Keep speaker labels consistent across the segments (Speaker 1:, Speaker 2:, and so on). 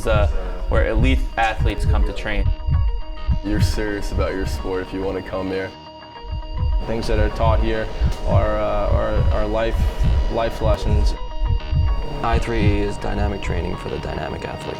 Speaker 1: is where elite athletes come to train.
Speaker 2: You're serious about your sport if you want to come here.
Speaker 3: Things that are taught here are life lessons.
Speaker 4: I3E is dynamic training for the dynamic athlete.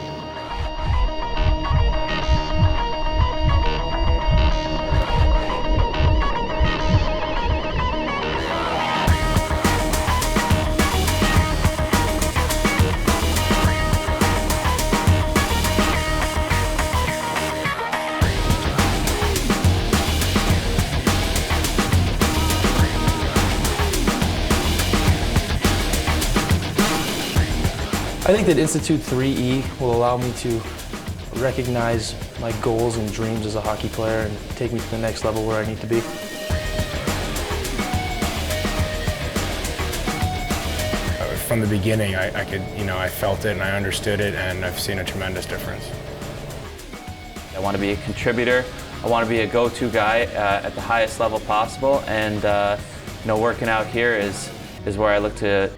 Speaker 3: I think that Institute 3E will allow me to recognize my goals and dreams as a hockey player and take me to the next level where I need to be.
Speaker 5: From the beginning, I felt it and I understood it, and I've seen a tremendous difference.
Speaker 1: I want to be a contributor. I want to be a go-to guy at the highest level possible, and working out here is where I look to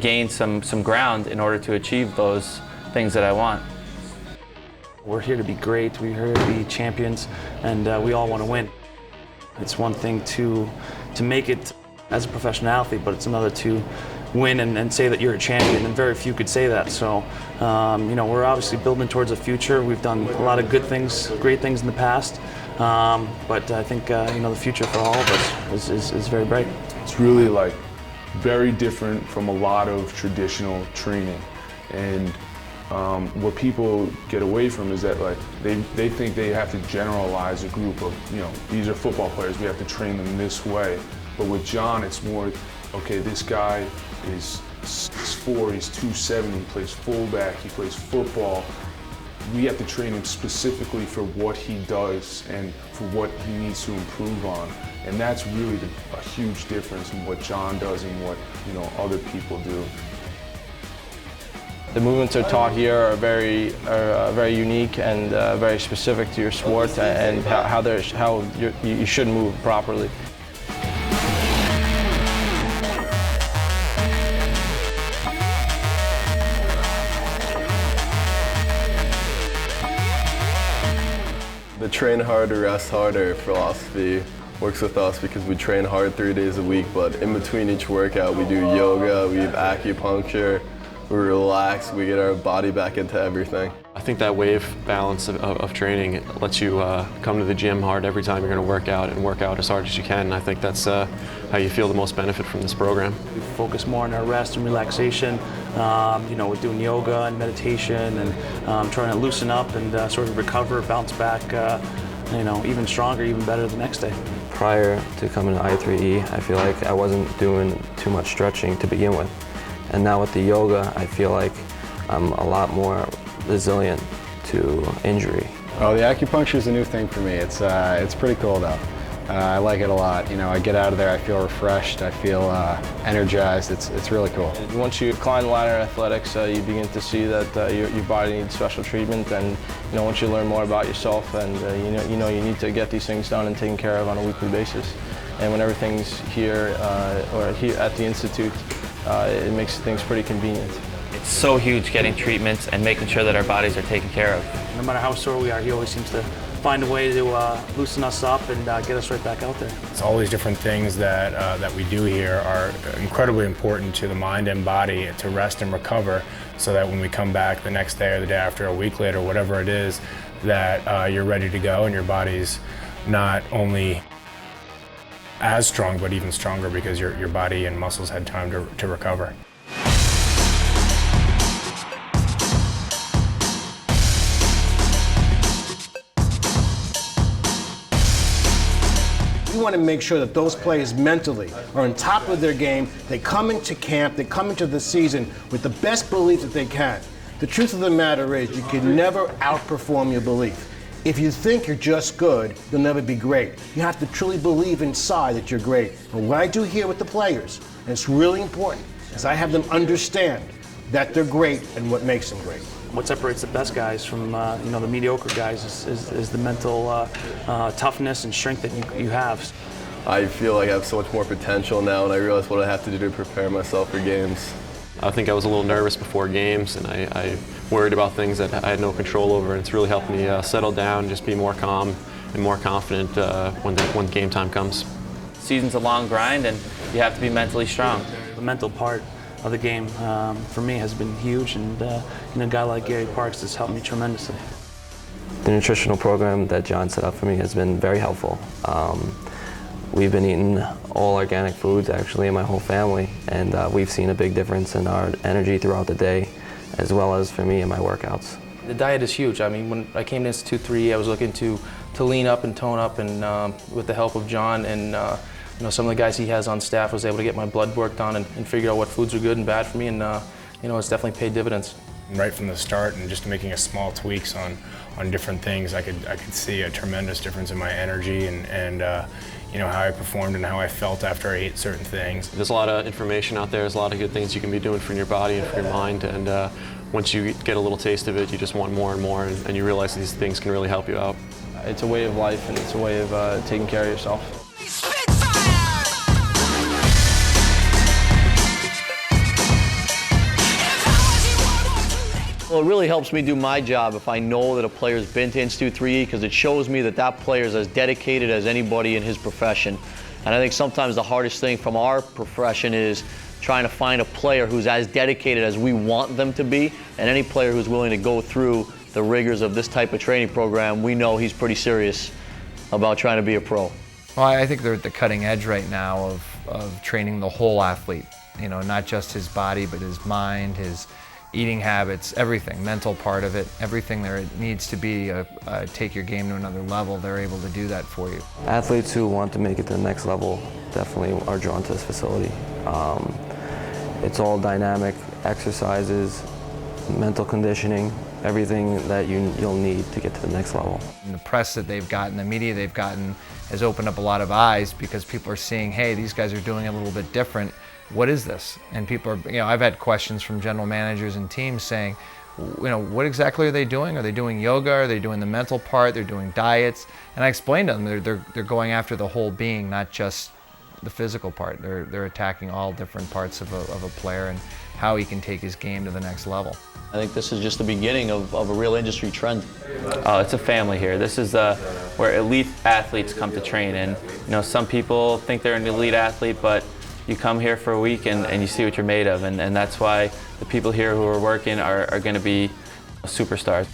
Speaker 1: gain some ground in order to achieve those things that I want.
Speaker 6: We're here to be great, we're here to be champions, and we all want to win. It's one thing to make it as a professional athlete, but it's another to win and say that you're a champion, and very few could say that. So, we're obviously building towards a future. We've done a lot of good things, great things in the past, but I think the future for all of us is very bright.
Speaker 7: It's really very different from a lot of traditional training, and what people get away from is that they think they have to generalize a group of, these are football players, we have to train them this way. But with John, it's more, okay, this guy is 6'4", he's 270, he plays fullback, he plays football. We have to train him specifically for what he does and for what he needs to improve on. And that's really a huge difference in what John does and what other people do.
Speaker 3: The movements are taught here are very unique and very specific to your sport and how you should move properly.
Speaker 2: The train harder, rest harder philosophy works with us because we train hard 3 days a week, but in between each workout we do yoga, we have acupuncture, we relax, we get our body back into everything.
Speaker 8: I think that wave balance of training lets you come to the gym hard every time you're going to work out and work out as hard as you can. And I think that's how you feel the most benefit from this program.
Speaker 6: We focus more on our rest and relaxation. We're doing yoga and meditation and trying to loosen up and sort of recover, bounce back, even stronger, even better the next day.
Speaker 4: Prior to coming to I3E, I feel like I wasn't doing too much stretching to begin with. And now with the yoga, I feel like I'm a lot more resilient to injury.
Speaker 9: Oh, the acupuncture is a new thing for me. It's pretty cool though. I like it a lot. I get out of there, I feel refreshed, I feel energized. It's really cool.
Speaker 3: Once you climb the ladder in athletics, you begin to see that your body needs special treatment, and once you learn more about yourself, and you need to get these things done and taken care of on a weekly basis. And when everything's here or here at the Institute, it makes things pretty convenient.
Speaker 1: It's so huge getting treatments and making sure that our bodies are taken care of.
Speaker 6: No matter how sore we are, he always seems to find a way to loosen us up and get us right back out there.
Speaker 5: It's all these different things that we do here are incredibly important to the mind and body to rest and recover, so that when we come back the next day or the day after, a week later, whatever it is, that you're ready to go and your body's not only as strong but even stronger because your body and muscles had time to recover.
Speaker 10: We want to make sure that those players mentally are on top of their game. They come into camp, they come into the season with the best belief that they can. The truth of the matter is you can never outperform your belief. If you think you're just good, you'll never be great. You have to truly believe inside that you're great. And what I do here with the players, and it's really important, is I have them understand that they're great and what makes them great.
Speaker 6: What separates the best guys from the mediocre guys is the mental toughness and strength that you have.
Speaker 2: I feel like I have so much more potential now, and I realize what I have to do to prepare myself for games.
Speaker 8: I think I was a little nervous before games, and I worried about things that I had no control over. And it's really helped me settle down, just be more calm and more confident when game time comes.
Speaker 1: Season's a long grind, and you have to be mentally strong.
Speaker 6: The mental part of the game for me has been huge, and a guy like Gary Parks has helped me tremendously.
Speaker 4: The nutritional program that John set up for me has been very helpful. We've been eating all organic foods actually in my whole family, and we've seen a big difference in our energy throughout the day, as well as for me in my workouts.
Speaker 3: The diet is huge. I mean, when I came to I3E, I was looking to lean up and tone up, and with the help of John and some of the guys he has on staff, was able to get my blood work done and figure out what foods are good and bad for me, and it's definitely paid dividends.
Speaker 5: Right from the start, and just making a small tweaks on different things, I could see a tremendous difference in my energy and how I performed and how I felt after I ate certain things.
Speaker 8: There's a lot of information out there. There's a lot of good things you can be doing for your body and for your mind. And once you get a little taste of it, you just want more and more, and you realize these things can really help you out.
Speaker 3: It's a way of life, and it's a way of taking care of yourself.
Speaker 11: Well, it really helps me do my job if I know that a player's been to I3E, because it shows me that that player is as dedicated as anybody in his profession. And I think sometimes the hardest thing from our profession is trying to find a player who's as dedicated as we want them to be, and any player who's willing to go through the rigors of this type of training program, we know he's pretty serious about trying to be a pro.
Speaker 12: Well, I think they're at the cutting edge right now of training the whole athlete, not just his body, but his mind, his eating habits, everything, mental part of it, everything there needs to be take your game to another level. They're able to do that for you.
Speaker 4: Athletes who want to make it to the next level definitely are drawn to this facility. It's all dynamic exercises, mental conditioning, everything that you'll need to get to the next level.
Speaker 12: And the press that they've gotten, the media they've gotten, has opened up a lot of eyes, because people are seeing, hey, these guys are doing it a little bit different. What is this? And people are, I've had questions from general managers and teams saying, what exactly are they doing? Are they doing yoga? Are they doing the mental part? They're doing diets? And I explained to them, they're going after the whole being, not just the physical part. They're attacking all different parts of a player and how he can take his game to the next level.
Speaker 11: I think this is just the beginning of a real industry trend.
Speaker 1: Oh, it's a family here. This is where elite athletes come to train, and some people think they're an elite athlete, but you come here for a week and you see what you're made of, and that's why the people here who are working are going to be superstars.